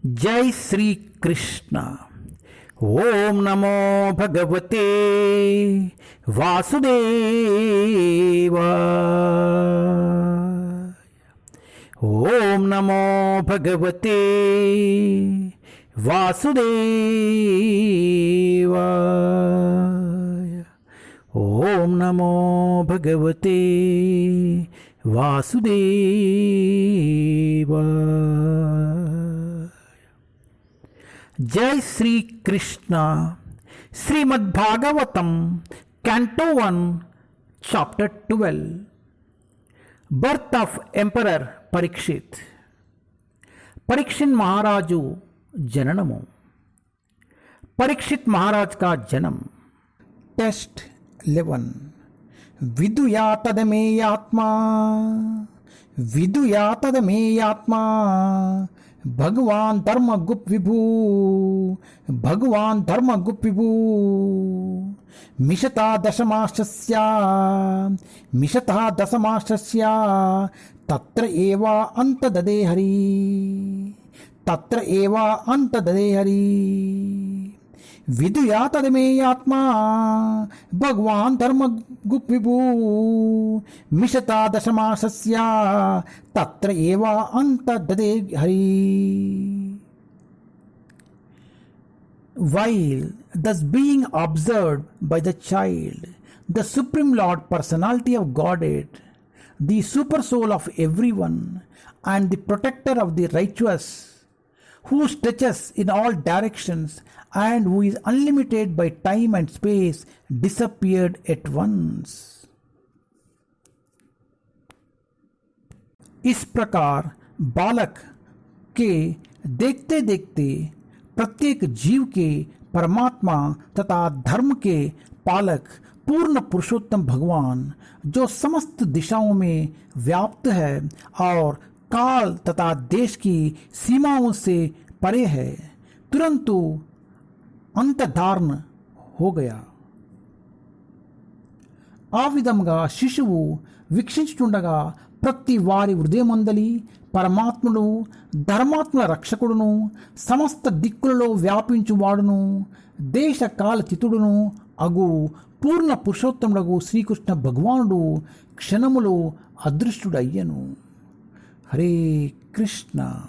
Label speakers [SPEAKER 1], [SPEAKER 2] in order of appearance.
[SPEAKER 1] जय श्री कृष्ण। ओम नमो भगवते वासुदेवाय। ओम नमो भगवते वासुदेवाय। ओम नमो भगवते वासुदेवाय। जय Shri Krishna. Srimad Bhagavatam canto 1 chapter 12 birth of emperor Parikshit. Parikshit महाराजु जननमु। परीक्षित महाराज का जन्म। टेस्ट 11। विदुया तदमेयात्मा विदुया तदमेयात्मा भगवान धर्म गुप्त विभु भगवान धर्म गुप्त विभु मिषता दशमाश्चस्य तत्र एवा अंत ददे हरि तत्र एवा अंत ददे हरि। विदुया तदमेयात्मा भगवान धर्म गुप्त विभु मिषता दशमाश्चस्य तत्र एवा अंत ददे Hari. While thus being observed by the child, the Supreme Lord Personality of Godhead, the super soul of everyone and the protector of the righteous, who stretches in all directions and who is unlimited by time and space, disappeared at once. इस प्रकार बालक के देखते देखते प्रत्येक जीव के परमात्मा तथा धर्म के पालक पूर्ण पुरुषोत्तम भगवान, जो समस्त दिशाओं में व्याप्त है और काल तथा देश की सीमाओं से परे है, तुरंत అంతధారణ हो गया। ఆ విధంగా శిశువు వీక్షించుచుండగా ప్రతి వారి హృదయమందలి పరమాత్ముడు, ధర్మాత్మల రక్షకుడును, సమస్త దిక్కులలో వ్యాపించువాడును, దేశ కాలచితుడును అగు పూర్ణ పురుషోత్తముడగు శ్రీకృష్ణ భగవానుడు క్షణములో అదృష్టుడయ్యను। హరే కృష్ణ।